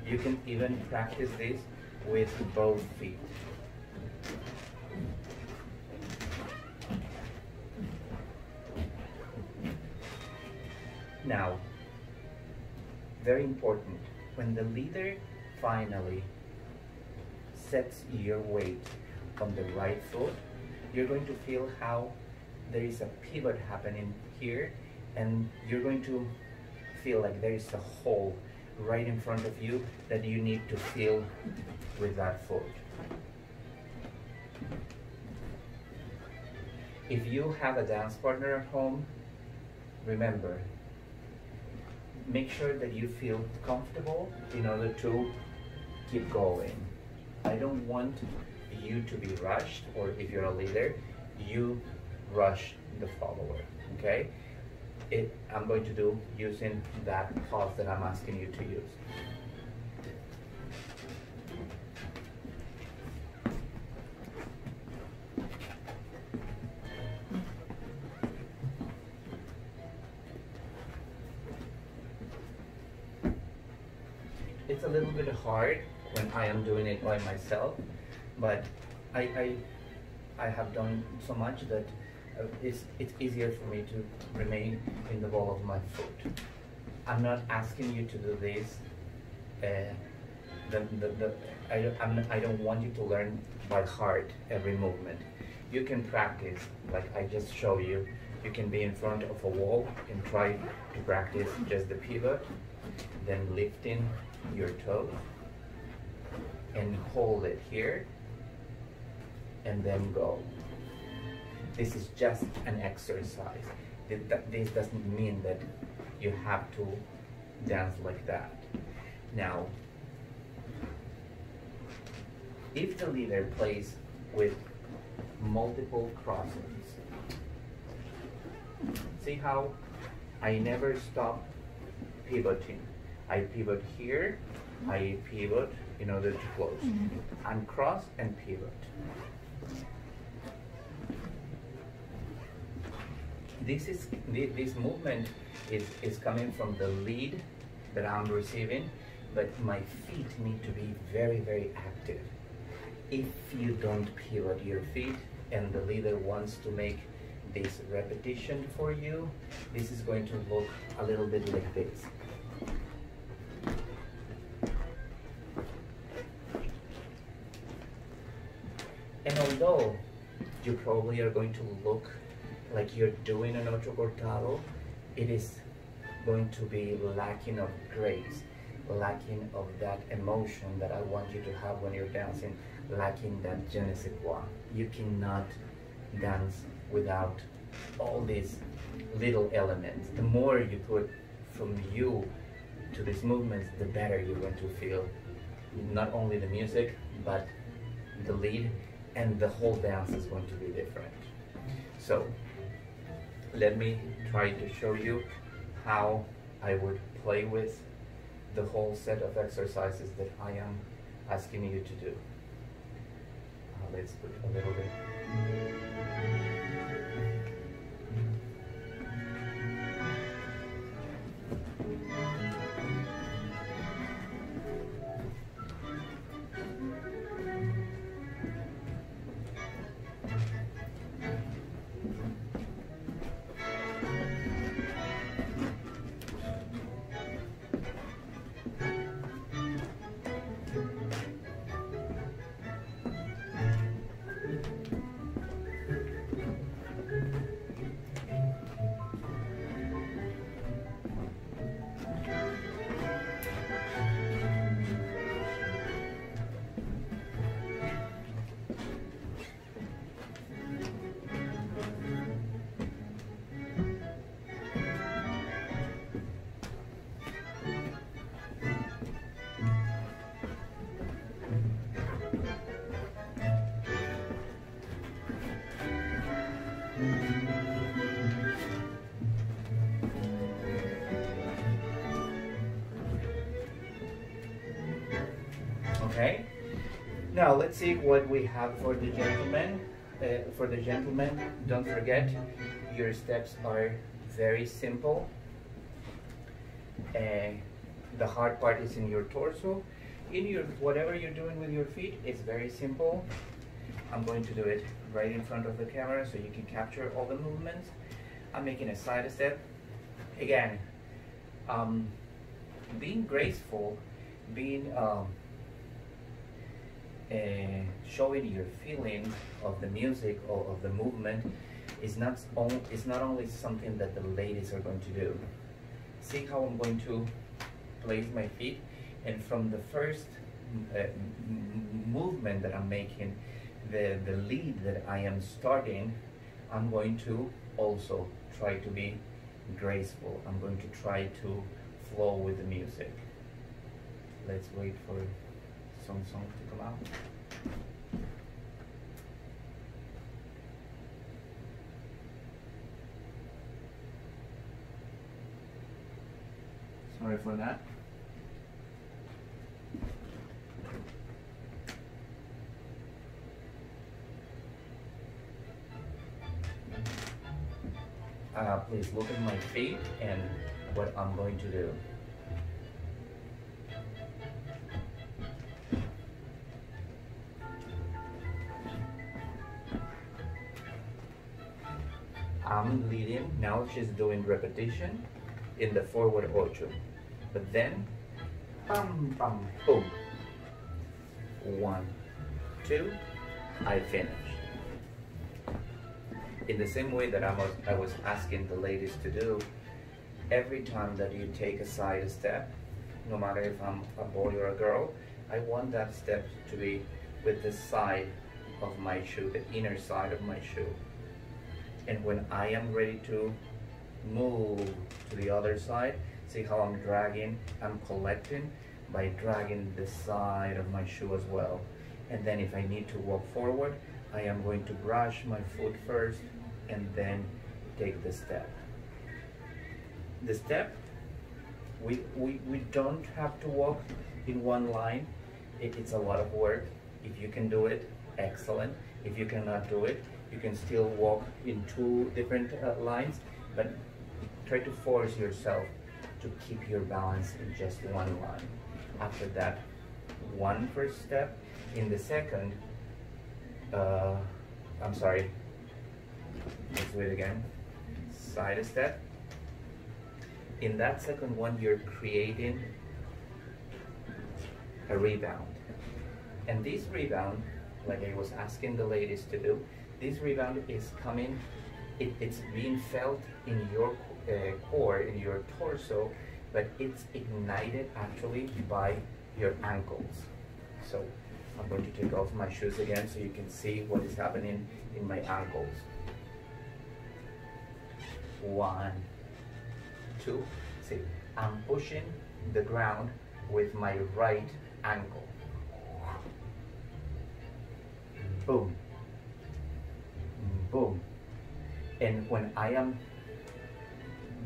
You can even practice this with both feet. Now, very important, when the leader finally sets your weight on the right foot, you're going to feel how there is a pivot happening here, and you're going to feel like there is a hole right in front of you that you need to fill with that foot. If you have a dance partner at home, remember, make sure that you feel comfortable in order to keep going. I don't want you to be rushed, or if you're a leader, you rush the follower, okay? I'm going to do using that pause that I'm asking you to use. It's a little bit hard when I am doing it by myself, but I have done so much that it's easier for me to remain in the ball of my foot. I'm not asking you to do this. I don't want you to learn by heart every movement. You can practice, like I just showed you. You can be in front of a wall and try to practice just the pivot, then lifting your toes and hold it here and then go. This is just an exercise. This doesn't mean that you have to dance like that. Now, if the leader plays with multiple crosses, see how I never stop pivoting. I pivot here, I pivot in order to close. Uncross and pivot. This movement is coming from the lead that I'm receiving, but my feet need to be very, very active. If you don't pivot your feet and the leader wants to make this repetition for you, this is going to look a little bit like this. And although you probably are going to look like you're doing an ocho cortado, it is going to be lacking of grace, lacking of that emotion that I want you to have when you're dancing, lacking that je ne sais quoi. You cannot dance without all these little elements. The more you put from you to these movements, the better you're going to feel. Not only the music, but the lead, and the whole dance is going to be different. So let me try to show you how I would play with the whole set of exercises that I am asking you to do. Let's put a little bit. Okay, now let's see what we have for the gentleman. For the gentleman, don't forget, your steps are very simple. The hard part is in your torso. In your whatever you're doing with your feet, it's very simple. I'm going to do it right in front of the camera so you can capture all the movements. I'm making a side step. Again, being graceful, being showing your feeling of the music or of the movement is not only something that the ladies are going to do. See how I'm going to place my feet, and from the first movement that I'm making, the lead that I am starting, I'm going to also try to be graceful. I'm going to try to flow with the music. Let's wait for some song to come out. Sorry for that. Please look at my feet and what I'm going to do. I'm leading, now she's doing repetition in the forward ocho. But then, bam, bam, boom. 1, 2, I finished. In the same way that I was asking the ladies to do, every time that you take a side step, no matter if I'm a boy or a girl, I want that step to be with the side of my shoe, the inner side of my shoe. And when I am ready to move to the other side, see how I'm dragging, I'm collecting by dragging the side of my shoe as well. And then if I need to walk forward, I am going to brush my foot first and then take the step. The step, we don't have to walk in one line. It's a lot of work. If you can do it, excellent. If you cannot do it, you can still walk in 2 different lines, but try to force yourself to keep your balance in just one line. After that, one first step. In the second, I'm sorry, let's do it again. Side step. In that second one, you're creating a rebound. And this rebound, like I was asking the ladies to do, this rebound is coming, it's being felt in your core, in your torso, but it's ignited actually by your ankles. So I'm going to take off my shoes again so you can see what is happening in my ankles. 1, 2, see, I'm pushing the ground with my right ankle. Boom, boom. And when I am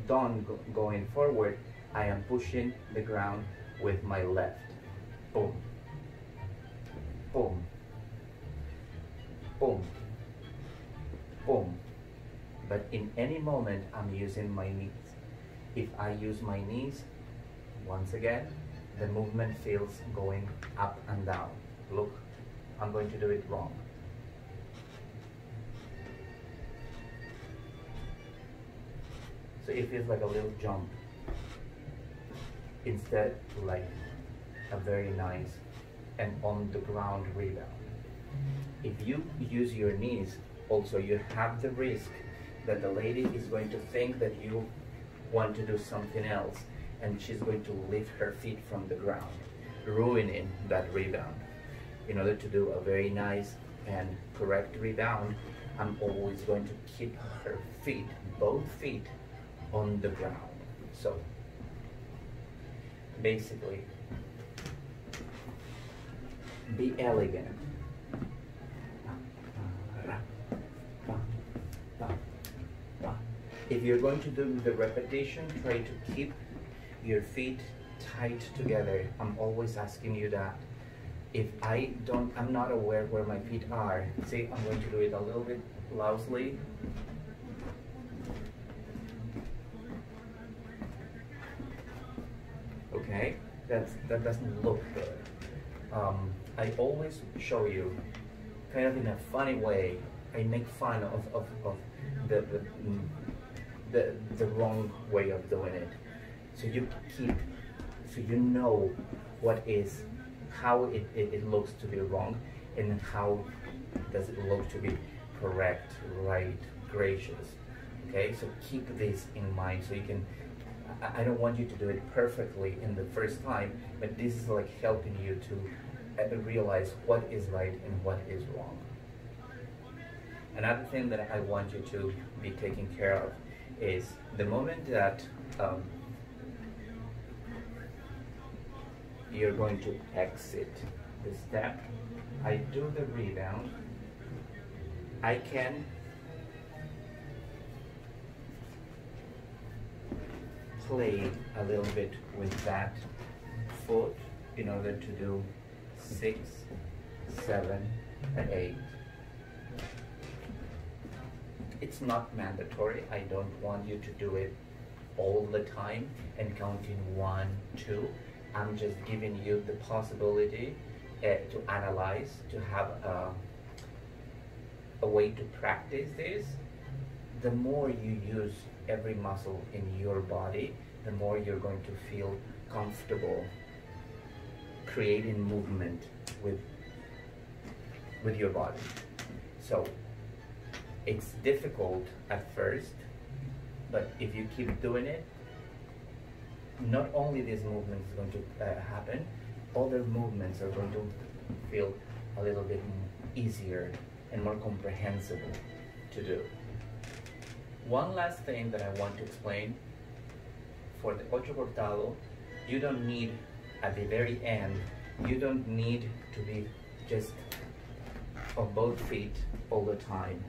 done going forward, I am pushing the ground with my left. Boom, boom, boom, boom. But in any moment, I'm using my knees. If I use my knees, once again, the movement feels going up and down. Look, I'm going to do it wrong. So it feels like a little jump, instead like a very nice and on the ground rebound. If you use your knees, also you have the risk that the lady is going to think that you want to do something else, and she's going to lift her feet from the ground, ruining that rebound. In order to do a very nice and correct rebound, I'm always going to keep her feet, both feet, on the ground. So basically, be elegant. If you're going to do the repetition, try to keep your feet tight together. I'm always asking you that. If I'm not aware where my feet are. See, I'm going to do it a little bit loudly. Okay, that doesn't look good. I always show you, kind of in a funny way, I make fun of the wrong way of doing it. So you know how it looks to be wrong, and how does it look to be correct, right, gracious. Okay, so keep this in mind so you can, I don't want you to do it perfectly in the first time, but this is like helping you to realize what is right and what is wrong. Another thing that I want you to be taking care of is the moment that you're going to exit the step, I do the rebound, I can play a little bit with that foot in order to do 6, 7, and 8. It's not mandatory. I don't want you to do it all the time and counting 1, 2. I'm just giving you the possibility to analyze, to have a way to practice this. The more you use every muscle in your body, the more you're going to feel comfortable creating movement with your body. So it's difficult at first, but if you keep doing it, not only this movement is going to happen, other movements are going to feel a little bit easier and more comprehensible to do. One last thing that I want to explain, for the ocho cortado, you don't need, at the very end, you don't need to be just on both feet all the time.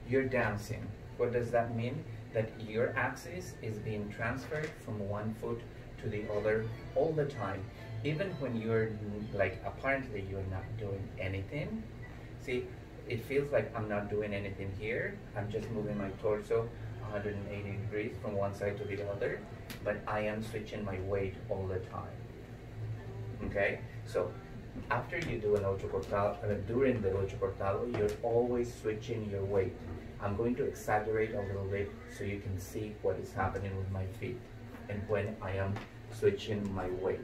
You're dancing. What does that mean? That your axis is being transferred from one foot to the other all the time. Even when you're like, apparently you're not doing anything. See, it feels like I'm not doing anything here. I'm just moving my torso 180 degrees from one side to the other, but I am switching my weight all the time. Okay, so after you do an ocho cortado, during the ocho cortado, you're always switching your weight. I'm going to exaggerate a little bit so you can see what is happening with my feet and when I am switching my weight.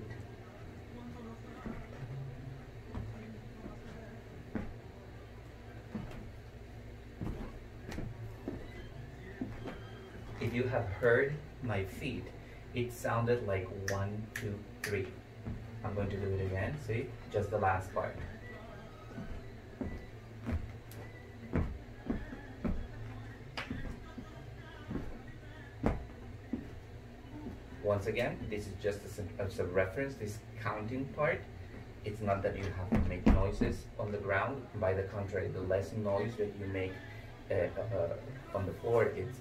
If you have heard my feet, it sounded like 1, 2, 3. I'm going to do it again, see? Just the last part. Once again, this is just as a reference, this counting part. It's not that you have to make noises on the ground. By the contrary, the less noise that you make on the floor, it's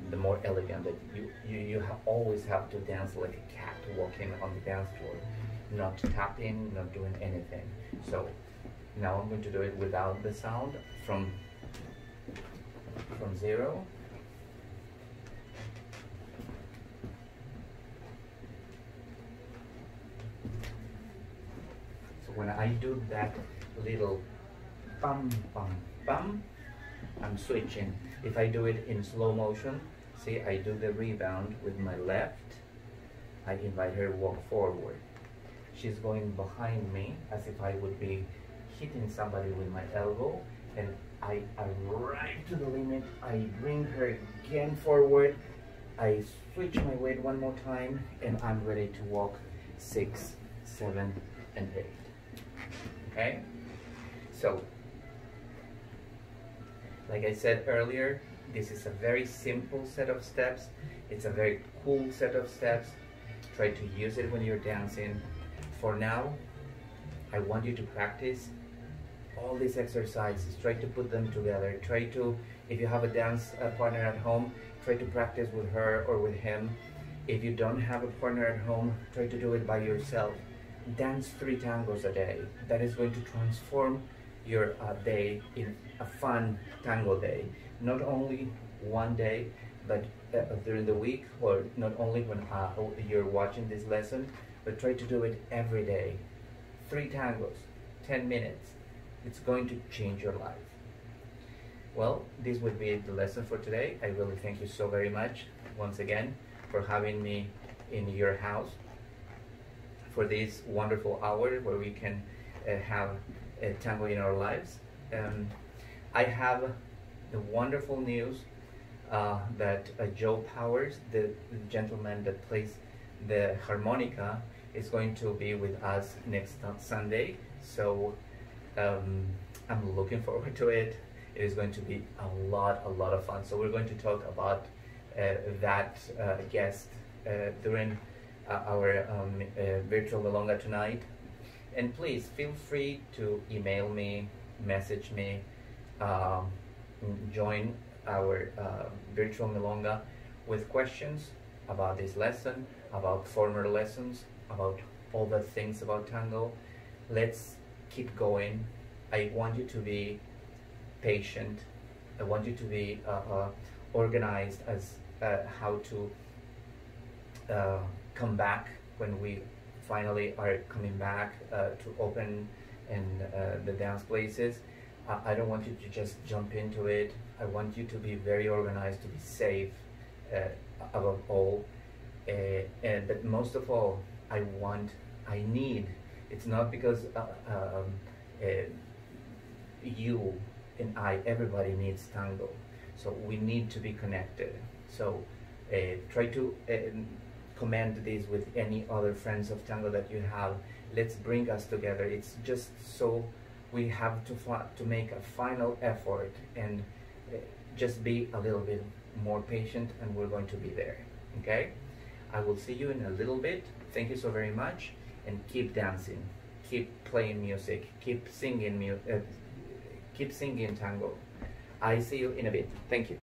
the more elegant that you always have to dance like a cat walking on the dance floor, not tapping, not doing anything. So now I'm going to do it without the sound from 0. So when I do that little bum bum bum, I'm switching. If I do it in slow motion, see, I do the rebound with my left. I invite her to walk forward. She's going behind me as if I would be hitting somebody with my elbow, and I arrive to the limit. I bring her again forward. I switch my weight one more time, and I'm ready to walk 6, 7, and 8. Okay? So, like I said earlier, this is a very simple set of steps. It's a very cool set of steps. Try to use it when you're dancing. For now, I want you to practice all these exercises. Try to put them together. Try to, if you have a dance partner at home, try to practice with her or with him. If you don't have a partner at home, try to do it by yourself. Dance 3 tangos a day. That is going to transform your day in a fun tango day. Not only one day, but during the week, or not only when you're watching this lesson, but try to do it every day. 3 tangos, 10 minutes. It's going to change your life. Well, this would be the lesson for today. I really thank you so very much once again for having me in your house for this wonderful hour where we can have a tango in our lives. I have the wonderful news that Joe Powers, the gentleman that plays the harmonica, is going to be with us next Sunday. So I'm looking forward to it. It is going to be a lot of fun. So we're going to talk about that guest during our virtual milonga tonight. And please feel free to email me, message me, join our virtual milonga with questions about this lesson, about former lessons, about all the things about tango. Let's keep going. I want you to be patient. I want you to be organized as how to come back when we finally are coming back to open and the dance places. I don't want you to just jump into it. I want you to be very organized, to be safe above all. But most of all, I need, it's not because you and I, everybody needs tango. So we need to be connected. So try to comment this with any other friends of tango that you have. Let's bring us together. It's just so we have to make a final effort and just be a little bit more patient, and we're going to be there. Okay? I will see you in a little bit. Thank you so very much, and keep dancing, keep playing music, keep singing tango. I see you in a bit. Thank you.